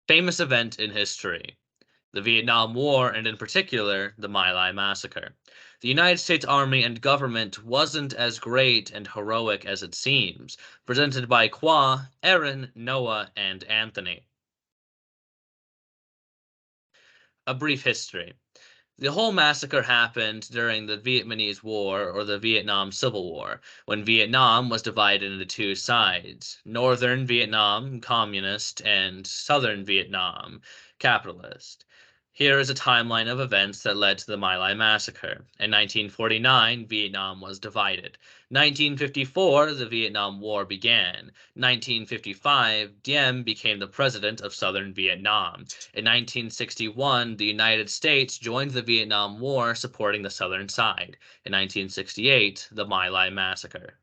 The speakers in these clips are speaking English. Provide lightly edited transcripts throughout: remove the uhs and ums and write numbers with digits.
Famous event in history. The Vietnam War, and in particular, the My Lai Massacre. The United States Army and government wasn't as great and heroic as it seems, presented by Qua, Aaron, Noah, and Anthony. A brief history. The whole massacre happened during the Vietnamese War or the Vietnam Civil War, when Vietnam was divided into two sides: Northern Vietnam, communist, and Southern Vietnam, capitalist. Here is a timeline of events that led to the My Lai massacre. In 1949, Vietnam was divided. 1954, the Vietnam War began. 1955, Diem became the president of Southern Vietnam. In 1961, the United States joined the Vietnam War, supporting the Southern side. In 1968, the My Lai massacre.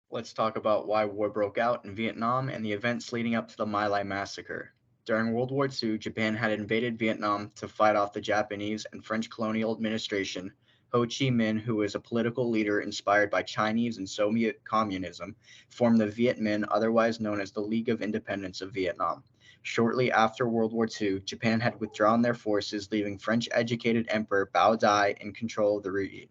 Let's talk about why war broke out in Vietnam and the events leading up to the My Lai massacre. During World War II, Japan had invaded Vietnam to fight off the Japanese and French colonial administration. Ho Chi Minh, who was a political leader inspired by Chinese and Soviet communism, formed the Viet Minh, otherwise known as the League of Independence of Vietnam. Shortly after World War II, Japan had withdrawn their forces, leaving French educated Emperor Bao Dai in control of the region.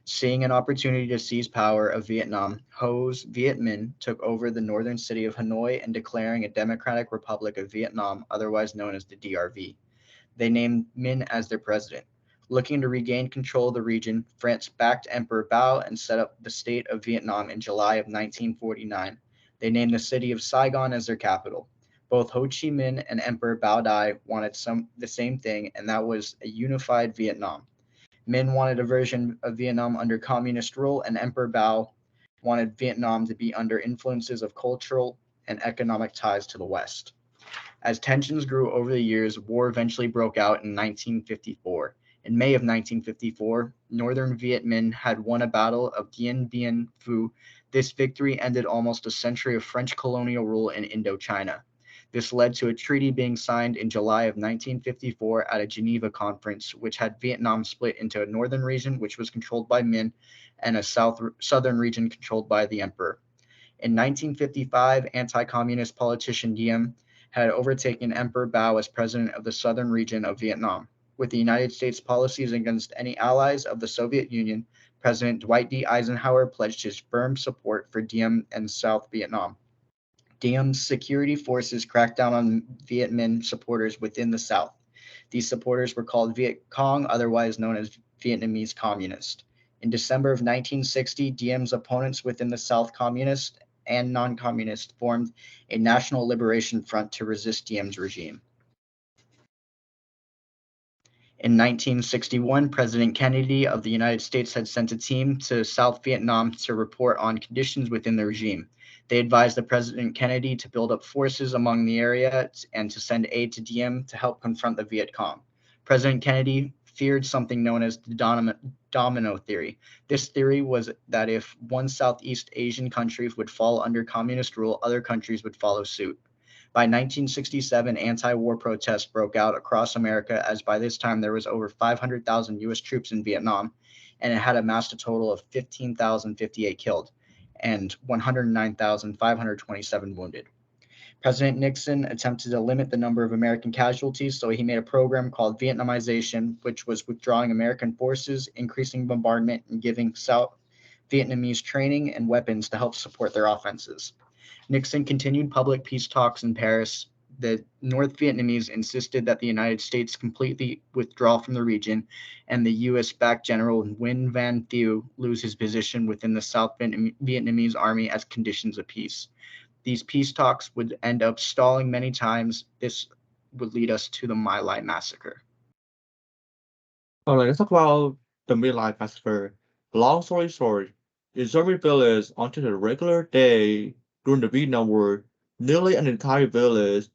Seeing an opportunity to seize power of Vietnam, Ho's Viet Minh took over the northern city of Hanoi and declaring a Democratic Republic of Vietnam, otherwise known as the DRV. They named Minh as their president. Looking to regain control of the region, France backed Emperor Bao and set up the state of Vietnam in July of 1949. They named the city of Saigon as their capital. Both Ho Chi Minh and Emperor Bao Dai wanted the same thing, and that was a unified Vietnam. Minh wanted a version of Vietnam under communist rule, and Emperor Bao wanted Vietnam to be under influences of cultural and economic ties to the West. As tensions grew over the years, war eventually broke out in 1954. In May of 1954, Northern Viet Minh had won a battle of Dien Bien Phu. This victory ended almost a century of French colonial rule in Indochina. This led to a treaty being signed in July of 1954 at a Geneva conference, which had Vietnam split into a northern region, which was controlled by Minh, and a southern region controlled by the emperor. In 1955, anti-communist politician Diem had overtaken Emperor Bao as president of the southern region of Vietnam. With the United States policies against any allies of the Soviet Union, President Dwight D. Eisenhower pledged his firm support for Diem and South Vietnam. Diem's security forces cracked down on Viet Minh supporters within the South. These supporters were called Viet Cong, otherwise known as Vietnamese Communist. In December of 1960, Diem's opponents within the South, communist and non-communist, formed a National Liberation Front to resist Diem's regime. In 1961, President Kennedy of the United States had sent a team to South Vietnam to report on conditions within the regime. They advised the President Kennedy to build up forces among the area and to send aid to Diem to help confront the Viet Cong. President Kennedy feared something known as the domino theory. This theory was that if one Southeast Asian country would fall under communist rule, other countries would follow suit. By 1967, anti-war protests broke out across America, as by this time there was over 500,000 U.S. troops in Vietnam, and it had amassed a total of 15,058 killed and 109,527 wounded. President Nixon attempted to limit the number of American casualties, so he made a program called Vietnamization, which was withdrawing American forces, increasing bombardment, and giving South Vietnamese training and weapons to help support their offenses. Nixon continued public peace talks in Paris. The North Vietnamese insisted that the United States completely withdraw from the region, and the U.S.-backed General Nguyen Van Thieu lose his position within the South Vietnamese army as conditions of peace. These peace talks would end up stalling many times. This would lead us to the My Lai massacre. All right, let's talk about the midlife massacre. Long story short, in German village onto a regular day during the Vietnam War, nearly an entire village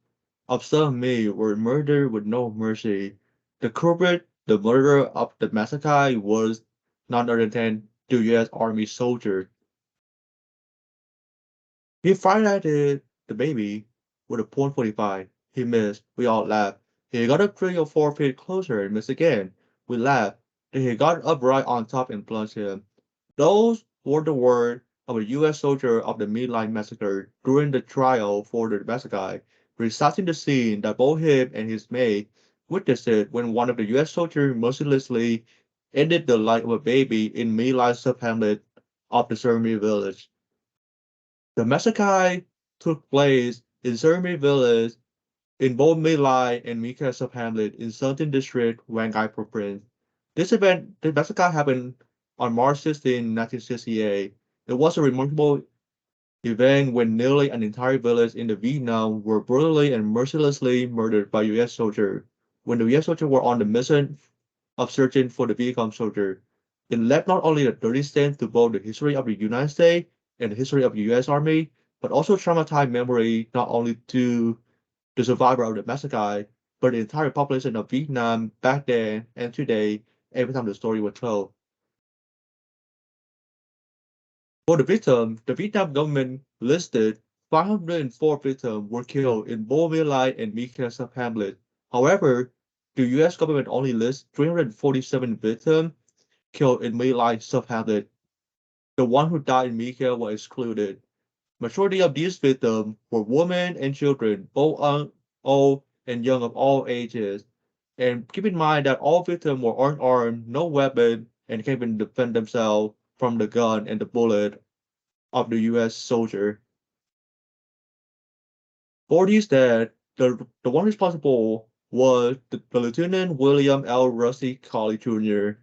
of some men were murdered with no mercy. The culprit, the murderer of the massacre, was none other than the U.S. Army soldier. He fired at the baby with a .45. He missed. We all laughed. He got up 3 or 4 feet closer and missed again. We laughed. Then he got up right on top and plunged him. Those were the words of a U.S. soldier of the My Lai massacre during the trial for the massacre, recounting the scene that both him and his mate witnessed when one of the U.S. soldiers mercilessly ended the life of a baby in My Lai sub-hamlet of the Surmi village. The massacre took place in Surmi village in both My Lai and Mika sub-hamlet in Southern District, Wangai Province. The massacre happened on March 16, 1968. It was a remarkable event when nearly an entire village in the Vietnam were brutally and mercilessly murdered by U.S. soldiers when the U.S. soldiers were on the mission of searching for the Vietcong soldier. It left not only a dirty stain to both the history of the United States and the history of the U.S. Army, but also traumatized memory not only to the survivor of the massacre, but the entire population of Vietnam back then and today every time the story was told. For the victim, the Vietnam government listed 504 victims were killed in both My Lai and Mika sub-hamlet. However, the U.S. government only lists 347 victims killed in My Lai sub-hamlet. The one who died in Mika was excluded. Majority of these victims were women and children, both old and young of all ages. And keep in mind that all victims were unarmed, no weapon, and can even defend themselves from the gun and the bullet of the U.S. soldier. For these dead, the one responsible was the Lieutenant William L. Rusty Colley Jr.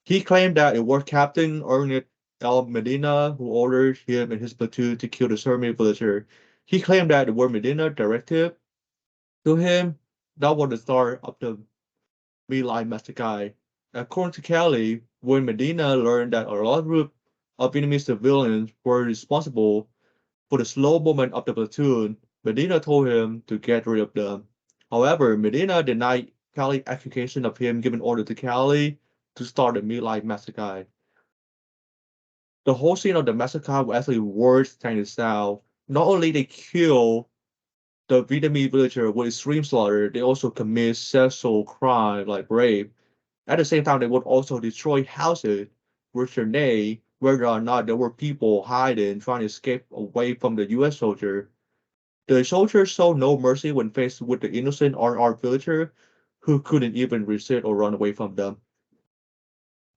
He claimed that it was Captain Ernest L. Medina who ordered him and his platoon to kill the Surmi villager. He claimed that the word Medina directive to him. That was the start of the My Lai massacre. According to Kelly, when Medina learned that a large group of Vietnamese civilians were responsible for the slow movement of the platoon, Medina told him to get rid of them. However, Medina denied Kelly's accusation of him giving order to Kelly to start the My Lai massacre. The whole scene of the massacre was actually worse than itself. Not only they kill the Vietnamese villager with extreme slaughter, they also commit sexual crime like rape. At the same time, they would also destroy houses, questioning whether or not there were people hiding, trying to escape away from the U.S. soldier. The soldiers showed no mercy when faced with the innocent unarmed villager who couldn't even resist or run away from them.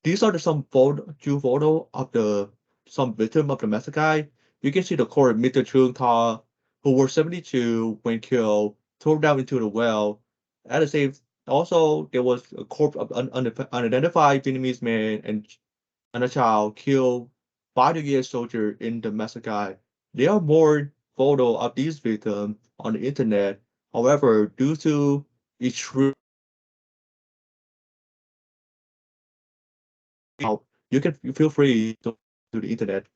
These are few photos of the some victims of the massacre. You can see the corpse of Mr. Trung Ta, who was 72 when killed, thrown down into the well. At the same, also there was a corpse of unidentified Vietnamese man and a child killed by the U.S. soldier in the massacre. There are more photos of these victims on the internet. However, due to extreme you can feel free to the internet.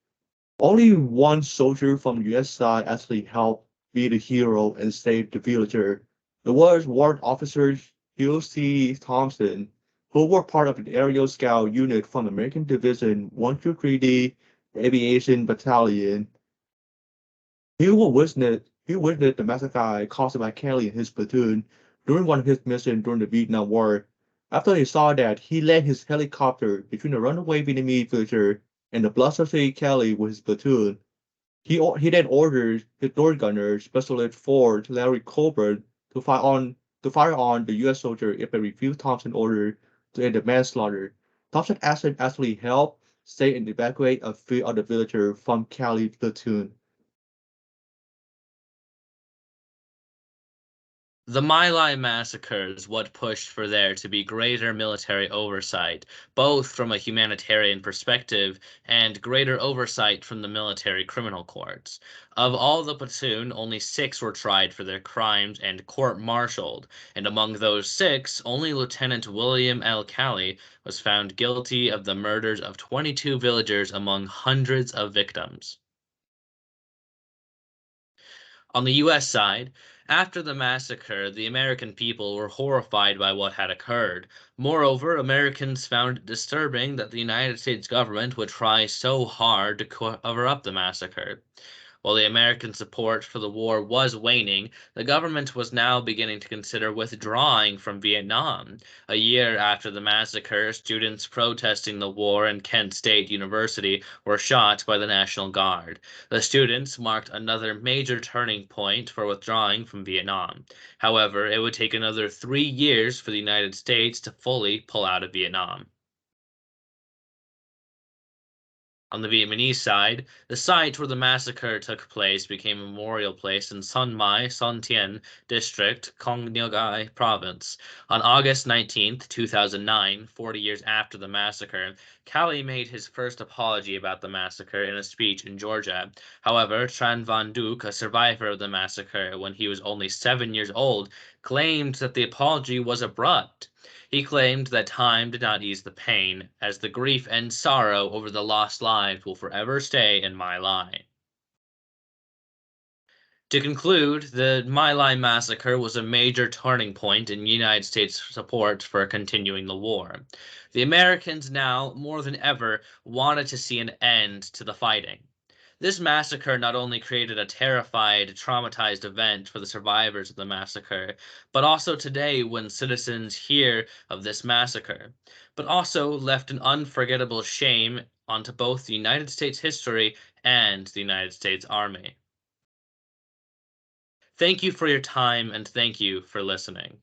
Only one soldier from the US side actually helped be the hero and save the villager. It was Warrant Officer Hugh C. Thompson, who were part of an aerial scout unit from American Division 123D Aviation Battalion. He witnessed the massacre caused by Kelly and his platoon during one of his missions during the Vietnam War. After he saw that, he led his helicopter between the runaway Vietnamese villager and the bloodthirsty Kelly with his platoon. He then ordered his door gunner, Specialist 4 Larry Colbert, to fire on the U.S. soldier if they refused Thompson's order to end the manslaughter. Thompson actually helped save and evacuate a few of the villagers from Kelly's platoon. The My Lai Massacre is what pushed for there to be greater military oversight, both from a humanitarian perspective and greater oversight from the military criminal courts. Of all the platoon, only 6 were tried for their crimes and court-martialed, and among those 6, only Lieutenant William L. Calley was found guilty of the murders of 22 villagers among hundreds of victims. On the U.S. side, after the massacre, the American people were horrified by what had occurred. Moreover, Americans found it disturbing that the United States government would try so hard to cover up the massacre. While the American support for the war was waning, the government was now beginning to consider withdrawing from Vietnam. A year after the massacre, students protesting the war in Kent State University were shot by the National Guard. The students marked another major turning point for withdrawing from Vietnam. However, it would take another 3 years for the United States to fully pull out of Vietnam. On the Vietnamese side, the site where the massacre took place became a memorial place in Son Mai, Son Tien District, Cong Ngoai Province. On August 19, 2009, 40 years after the massacre, Cali made his first apology about the massacre in a speech in Georgia. However, Tran Van Duc, a survivor of the massacre when he was only 7 years old, claimed that the apology was abrupt. He claimed that time did not ease the pain, as the grief and sorrow over the lost lives will forever stay in My Lai. To conclude, the My Lai massacre was a major turning point in United States support for continuing the war. The Americans now, more than ever, wanted to see an end to the fighting. This massacre not only created a terrified, traumatized event for the survivors of the massacre, but also today when citizens hear of this massacre, but also left an unforgettable shame onto both the United States history and the United States Army. Thank you for your time and thank you for listening.